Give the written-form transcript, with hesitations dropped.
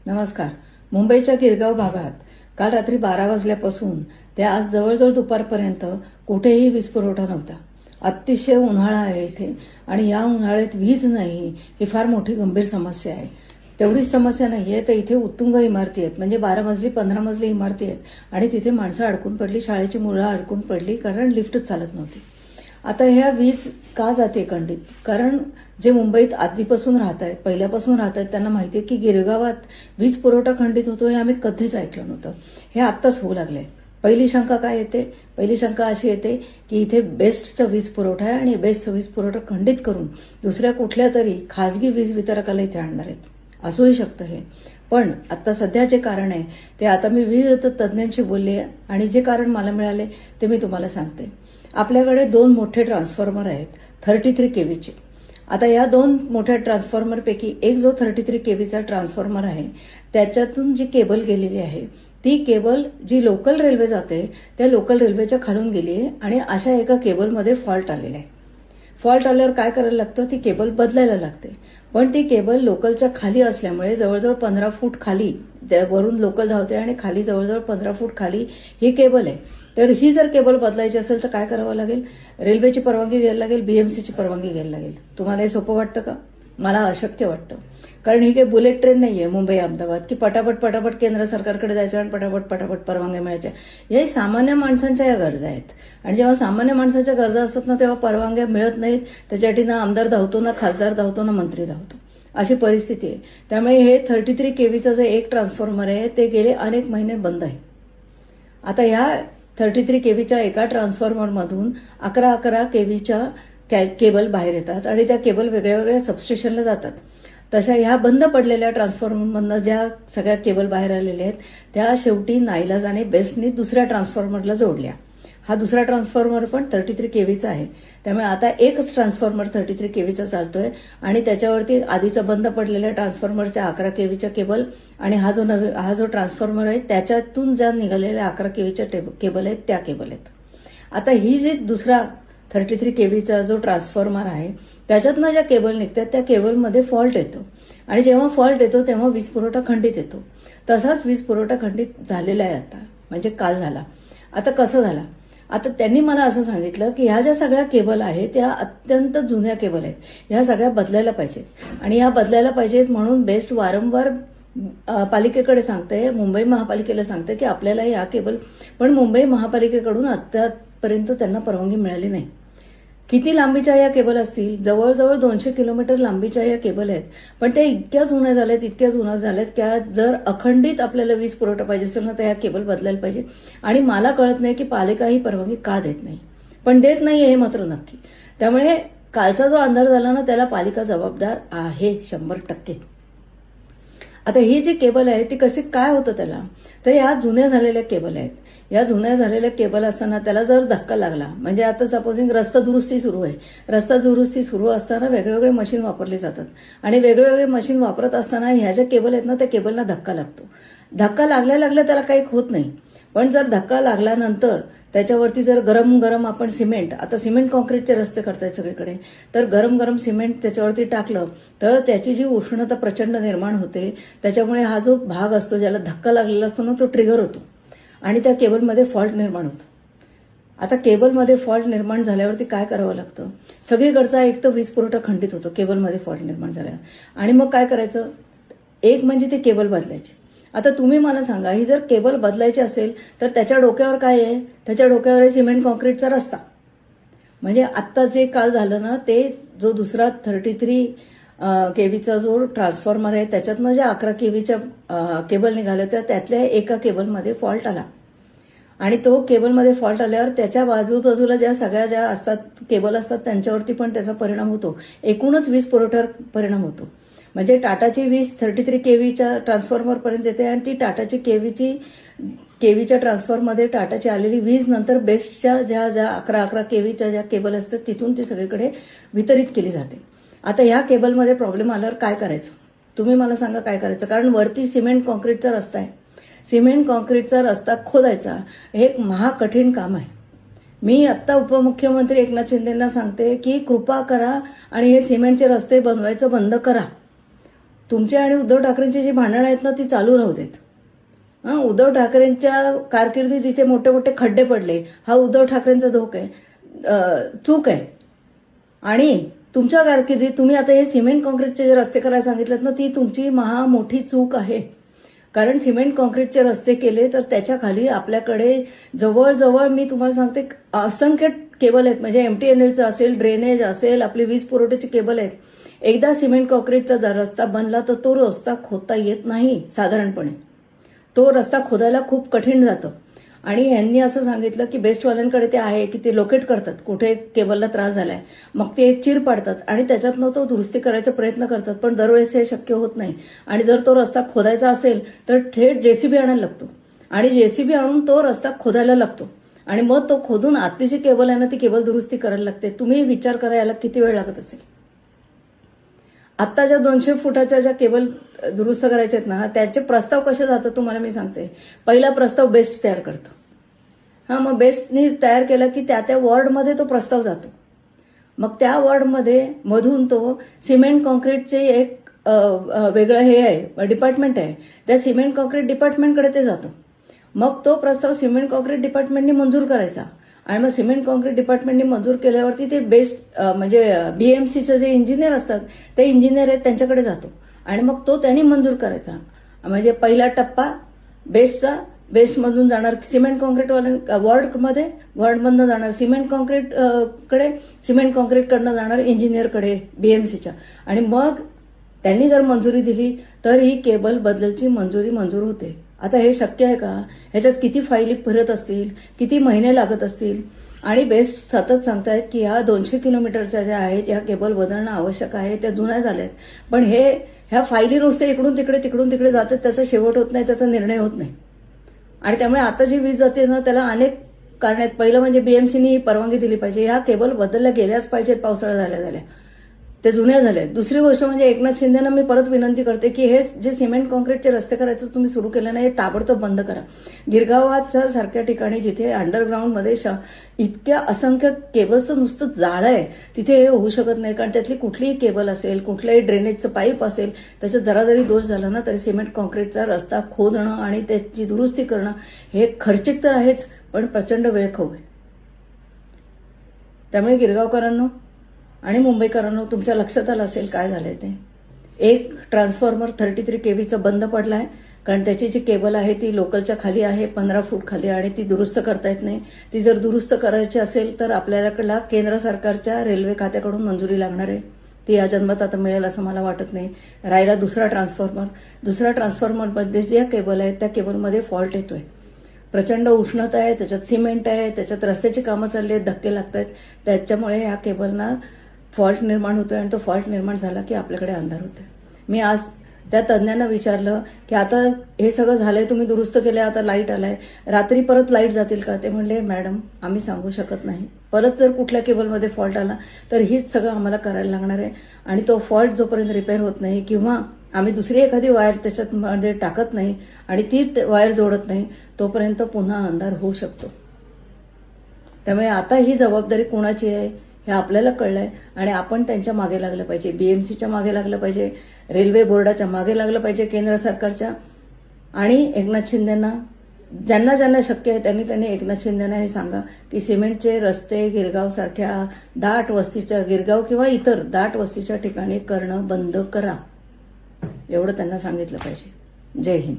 नमस्कार. मुंबईच्या गिरगाव भागात काल रात्री 12 वाजल्यापासून ते आज जवळजवळ दुपारपर्यंत कुठेही वीज पुरवठा नव्हता. अतिशय उन्हाळा आहे इथे आणि या उन्हाळ्यात वीज नाही ही फार मोठी गंभीर समस्या आहे. तेवढीच समस्या नाहीये तर इथे उत्तुंग इमारती आहेत, म्हणजे 12 मजली 15 मजली इमारती आहेत आणि तिथे माणसं अडकून पडली, शाळेची मुलं अडकून पडली कारण लिफ्टच चालत नव्हती. आता ह्या वीज का जाते खंडित? कारण जे मुंबईत आधीपासून राहत आहेत, पहिल्यापासून राहत आहेत, त्यांना माहिती आहे की गिरगावात वीज पुरवठा खंडित होतो हे आम्ही कधीच ऐकलं नव्हतं. हे आत्ताच होऊ लागलंय. पहिली शंका काय येते? पहिली शंका अशी येते की इथे बेस्टचा वीज पुरवठा आहे आणि बेस्टचा वीज पुरवठा खंडित करून दुसऱ्या कुठल्या तरी खासगी वीज वितरकाला इथे आणणार आहेत. असूही शकतं हे. पण आता सध्या जे कारण आहे ते आता मी विविध तज्ज्ञांशी बोलले आणि जे कारण मला मिळाले ते मी तुम्हाला सांगते. आपल्याकडे 2 मोठे ट्रान्सफॉर्मर आहेत 33 केव्हीचे. आता या 2 मोठ्या ट्रान्सफॉर्मरपैकी एक जो 33 केव्हीचा ट्रान्सफॉर्मर आहे त्याच्यातून जी केबल गेलेली आहे ती केबल जी लोकल रेल्वे जाते त्या लोकल रेल्वेच्या खालून गेली आहे आणि अशा एका केबलमध्ये फॉल्ट आलेला आहे. फॉल्ट आल्यावर काय करायला लागतं? ती केबल बदलायला लागते. पण ती केबल लोकलच्या खाली असल्यामुळे जवळजवळ 15 फूट खाली, वरून लोकल धावते आणि खाली जवळजवळ 15 फूट खाली ही केबल आहे. तर ही जर केबल बदलायची असेल तर काय करावं लागेल? रेल्वेची परवानगी घ्यायला लागेल, बीएमसीची परवानगी घ्यायला लागेल. तुम्हाला हे सोपं वाटतं का? मला अशक्य वाटतं. कारण ही काही बुलेट ट्रेन नाहीये मुंबई अहमदाबाद की पटापट केंद्र सरकारकडे जायचं आणि पटापट परवानग्या मिळायच्या. या सामान्य माणसांच्या या गरजा आहेत आणि जेव्हा सामान्य माणसांच्या गरजा असतात ना तेव्हा परवानग्या मिळत नाहीत. त्याच्यासाठी ना आमदार धावतो, ना खासदार धावतो, ना मंत्री धावतो. अशी परिस्थिती आहे. त्यामुळे हे 33 केव्हीचं जे एक ट्रान्सफॉर्मर आहे ते गेले अनेक महिने बंद आहे. आता ह्या 33 केव्हीच्या एका ट्रान्सफॉर्मरमधून 11 केव्हीच्या केबल बाहेर येतात आणि त्या केबल वेगळ्या वेगळ्या सबस्टेशनला जातात. तशा ह्या बंद पडलेल्या ट्रान्सफॉर्मरमधनं ज्या सगळ्या केबल बाहेर आलेल्या आहेत त्या शेवटी नाईलाजाने बेस्टनी दुसऱ्या ट्रान्सफॉर्मरला जोडल्या. हा दुसरा ट्रान्सफॉर्मर पण 33 केव्हीचा आहे. त्यामुळे आता एकच ट्रान्सफॉर्मर 33 केव्हीचा चालतोय आणि त्याच्यावरती आधीचा बंद पडलेल्या ट्रान्सफॉर्मरच्या 11 केव्हीच्या केबल आणि हा जो ट्रान्सफॉर्मर आहे त्याच्यातून ज्या निघालेल्या 11 केव्हीच्या केबल आहेत त्या केबल आहेत. आता ही जी दुसरा 33 केव्हीचा जो ट्रान्सफॉर्मर आहे त्याच्यातनं ज्या केबल निघतात त्या केबलमध्ये फॉल्ट येतो आणि जेव्हा फॉल्ट येतो तेव्हा वीज पुरवठा खंडित येतो. तसाच वीज पुरवठा खंडित झालेला आहे आता, म्हणजे काल झाला. आता कसं झाला? आता त्यांनी मला असं सांगितलं की ह्या ज्या सगळ्या केबल आहेत त्या अत्यंत जुन्या केबल आहेत. ह्या सगळ्या बदलायला पाहिजेत आणि ह्या बदलायला पाहिजेत म्हणून बेस्ट वारंवार पालिकेकडे सांगते, मुंबई महापालिकेला सांगते की आपल्याला ह्या केबल, पण मुंबई महापालिकेकडून आतापर्यंत त्यांना परवानगी मिळाली नाही. किती लांबीच्या या केबल असतील? जवळजवळ 200 किलोमीटर लांबीच्या या केबल आहेत. पण त्या इतक्या जुन्या झाल्यात की जर अखंडित आपल्याला वीज पुरवठा पाहिजे असेल ना तर या केबल बदलायला पाहिजे. आणि मला कळत नाही की पालिका ही परवानगी का देत नाही. पण देत नाहीये हे मात्र नक्की. त्यामुळे कालचा जो अंधार झाला ना त्याला पालिका जबाबदार आहे 100%. आता ही जी केबल आहे ती कशी काय होतं त्याला? तर या जुन्या झालेल्या केबल आहेत. या जुन्या झालेल्या केबल असताना त्याला जर धक्का लागला, म्हणजे आता सपोजिंग रस्ता दुरुस्ती सुरू आहे. रस्ता दुरुस्ती सुरू असताना वेगवेगळे मशीन वापरले जातात आणि वेगवेगळे मशीन वापरत असताना ह्या ज्या केबल आहेत ना त्या केबलला धक्का लागतो. धक्का लागल्या त्याला काही होत नाही. पण जर धक्का लागल्यानंतर त्याच्यावरती जर गरम आपण सिमेंट, आता सिमेंट कॉन्क्रीटचे रस्ते करतायत सगळीकडे, तर गरम सिमेंट त्याच्यावरती टाकलं तर त्याची जी उष्णता प्रचंड निर्माण होते. त्याच्यामुळे हा जो भाग असतो ज्याला धक्का लागलेला असतो ना तो ट्रिगर होतो आणि त्या केबलमध्ये फॉल्ट निर्माण होतो. आता केबलमध्ये फॉल्ट निर्माण झाल्यावरती काय करावं लागतं? सगळीकडचा एक तर वीज पुरवठा खंडित होतो केबलमध्ये फॉल्ट निर्माण झाल्यावर. आणि मग काय करायचं? एक म्हणजे ती केबल बदलायची. आता तुम्ही मला सांगा, ही जर केबल बदलायची असेल तर त्याच्या डोक्यावर काय आहे? त्याच्या डोक्यावर आहे सिमेंट कॉन्क्रीटचा रस्ता. म्हणजे आत्ता जे काल झालं ना ते जो दुसरा 33 केव्हीचा जो ट्रान्सफॉर्मर आहे त्याच्यातनं ज्या 11 केव्हीच्या केबल निघाल्या होत्या त्यातल्या एका केबलमध्ये फॉल्ट आला आणि तो केबलमध्ये फॉल्ट आल्यावर त्याच्या बाजूबाजूला ज्या असतात केबल असतात त्यांच्यावरती पण त्याचा परिणाम होतो. एकूणच वीज पुरवठ्यावर परिणाम होतो. म्हणजे टाटाची वीज 33 केव्हीच्या ट्रान्सफॉर्मरपर्यंत येते आणि ती टाटाची केव्हीच्या ट्रान्सफॉर्मरमध्ये टाटाची आलेली वीज नंतर बेस्टच्या ज्या 11 केव्हीच्या ज्या केबल असतात तिथून ती सगळीकडे वितरित केली जाते. आता ह्या केबलमध्ये प्रॉब्लेम आल्यावर काय करायचं? तुम्ही मला सांगा काय करायचं? कारण वरती सिमेंट कॉन्क्रीटचा रस्ता आहे. सिमेंट कॉन्क्रीटचा रस्ता खोदायचा हे एक महाकठीण काम आहे. मी आत्ता उपमुख्यमंत्री एकनाथ शिंदेंना सांगते की कृपा करा आणि हे सिमेंटचे रस्ते बनवायचं बंद करा. तुमच्या आणि उद्धव ठाकरेंची जी भांडणं आहेत ना ती चालू राहू देत. उद्धव ठाकरेंच्या कारकिर्दीत तिथे मोठे मोठे खड्डे पडले, हा उद्धव ठाकरेंचा धोक आहे, चूक आहे. आणि तुमच्या कारकिर्दीत तुम्ही आता हे सिमेंट कॉन्क्रीटचे जे रस्ते करायला सांगितलेत ना, ती तुमची मोठी चूक आहे. कारण सिमेंट कॉन्क्रीटचे रस्ते केले तर त्याच्या खाली आपल्याकडे जवळजवळ मी तुम्हाला सांगते असंख्य केबल आहेत. म्हणजे एमटीएनएलचं असेल, ड्रेनेज असेल, आपली वीज पुरवठ्याची केबल आहेत. एकदा सिमेंट कॉन्क्रीटचा रस्ता बनला तर तो रस्ता खोदता येत नाही साधारणपणे. तो रस्ता खोदायला खूप कठीण जातं. आणि यांनी असं सांगितलं की बेस्टवाल्यांकडे ते आहे की ते लोकेट करतात कुठे केबलला त्रास झालाय, मग ते चीर पाडतात आणि त्याच्यातनं तो दुरुस्ती करायचा प्रयत्न करतात. पण दरवेळेस हे शक्य होत नाही. आणि जर तो रस्ता खोदायचा असेल तर थेट जेसीबी आणायला लागतो आणि जेसीबी आणून तो रस्ता खोदायला लागतो आणि मग तो खोदून आतली जी केबल आहे ना ती केबल दुरुस्ती करायला लागते. तुम्ही विचार करा याला किती वेळ लागत असेल. आता ज्या 200 फुटाच्या ज्या केबल दुरुस्त करायच्या आहेत ना त्याचे प्रस्ताव कसे जातात तुम्हाला मी सांगते. पहिला प्रस्ताव बेस्ट तयार करतो. मग बेस्टनी तयार केला की त्या वॉर्डमध्ये तो प्रस्ताव जातो. मग त्या वॉर्डमध्ये मधून तो सिमेंट कॉन्क्रीटचे एक वेगळं हे आहे, डिपार्टमेंट आहे. त्या सिमेंट कॉन्क्रीट डिपार्टमेंटकडे ते जातं. मग तो प्रस्ताव सिमेंट कॉन्क्रीट डिपार्टमेंटनी मंजूर करायचा आणि मग सिमेंट कॉन्क्रीट डिपार्टमेंटनी मंजूर केल्यावरती ते बेस्ट म्हणजे बीएमसीचे जे इंजिनियर असतात ते इंजिनियर आहेत त्यांच्याकडे जातो आणि मग तो त्यांनी मंजूर करायचा. म्हणजे पहिला टप्पा बेस्टचा, बेस्टमधून जाणार सिमेंट कॉन्क्रीट वॉर्डमधनं जाणार सिमेंट कॉन्क्रीट कडे, सिमेंट कॉन्क्रीटकडनं जाणार इंजिनियरकडे बीएमसीच्या. आणि मग त्यांनी जर मंजुरी दिली तर ही केबल बदलची मंजुरी मंजूर होते. आता हे शक्य आहे का? ह्याच्यात किती फाईली फिरत असतील, किती महिने लागत असतील. आणि बेस्ट सतत सांगतायत की ह्या 200 किलोमीटरच्या ज्या आहेत या केबल बदलणं आवश्यक आहे, त्या जुन्या झाल्यात. पण ह्या फाईली नुसते इकडून तिकडे जातात, त्याचा शेवट होत नाही, त्याचा निर्णय होत नाही. आणि त्यामुळे आता जी वीज जाते ना त्याला अनेक कारण आहेत. पहिलं म्हणजे बीएमसीनी परवानगी दिली पाहिजे. ह्या केबल बदलल्या गेल्याच पाहिजेत पावसाळा झाल्या, ते जुन्या झाल्या. दुसरी गोष्ट म्हणजे एकनाथ शिंदेना मी परत विनंती करते की हे जे सिमेंट कॉन्क्रीटचे रस्ते करायचं तुम्ही सुरू केलं नाही हे ताबडतोब बंद करा. गिरगावाच्या सारख्या ठिकाणी जिथे अंडरग्राऊंडमध्ये इतक्या असंख्य केबलचं नुसतं जाळं आहे तिथे हे होऊ शकत नाही. कारण त्यातली कुठलीही केबल असेल, कुठल्याही ड्रेनेजचं पाईप असेल, त्याच्यात जरा जरी दोष झाला ना तरी सिमेंट कॉन्क्रीटचा रस्ता खोदणं आणि त्याची दुरुस्ती करणं हे खर्चिक तर आहेच पण प्रचंड वेळखाऊ आहे. त्यामुळे गिरगावकरांनो आणि मुंबईकरांनो तुमच्या लक्षात आलं असेल काय झालंय ते. एक ट्रान्सफॉर्मर 33 केव्हीचा बंद पडलाय कारण त्याची जी केबल आहे ती लोकलच्या खाली आहे, 15 फूट खाली, आणि ती दुरुस्त करता येत नाही. ती जर दुरुस्त करायची असेल तर आपल्याला केंद्र सरकारच्या रेल्वे खात्याकडून मंजुरी लागणार आहे. ती या जन्मात आता मिळेल असं मला वाटत नाही. राहिला दुसरा ट्रान्सफॉर्मरमध्ये ज्या केबल आहेत त्या केबलमध्ये फॉल्ट येतोय. प्रचंड उष्णता आहे, त्याच्यात सिमेंट आहे, त्याच्यात रस्त्याची कामं चालली आहेत, धक्के लागत आहेत. त्याच्यामुळे ह्या केबलना फॉल्ट निर्माण होतोय आणि तो फॉल्ट निर्माण झाला की आपल्याकडे अंधार होतोय. मी आज त्या तज्ज्ञांना विचारलं की आता हे सगळं झालंय, तुम्ही दुरुस्त केलंय, आता लाईट आलाय, रात्री परत लाईट जातील का? ते म्हणले मॅडम आम्ही सांगू शकत नाही. परत जर कुठल्या केबलमध्ये फॉल्ट आला तर हीच सगळं आम्हाला करायला लागणार आहे. आणि तो फॉल्ट जोपर्यंत रिपेअर होत नाही किंवा आम्ही दुसरी एखादी वायर त्याच्यात मध्ये टाकत नाही आणि ती वायर जोडत नाही तोपर्यंत पुन्हा अंधार होऊ शकतो. त्यामुळे आता ही जबाबदारी कोणाची आहे हे आपल्याला कळलंय आणि आपण त्यांच्या मागे लागलं पाहिजे. बीएमसीच्या मागे लागलं पाहिजे, रेल्वे बोर्डाच्या मागे लागलं पाहिजे, केंद्र सरकारच्या. आणि एकनाथ शिंदेना ज्यांना शक्य आहे त्यांनी एकनाथ शिंदेना हे सांगा की सिमेंटचे रस्ते गिरगाव सारख्या दाट वस्तीच्या, गिरगाव किंवा इतर दाट वस्तीच्या ठिकाणी करणं बंद करा. एवढं त्यांना सांगितलं पाहिजे. जय हिंद.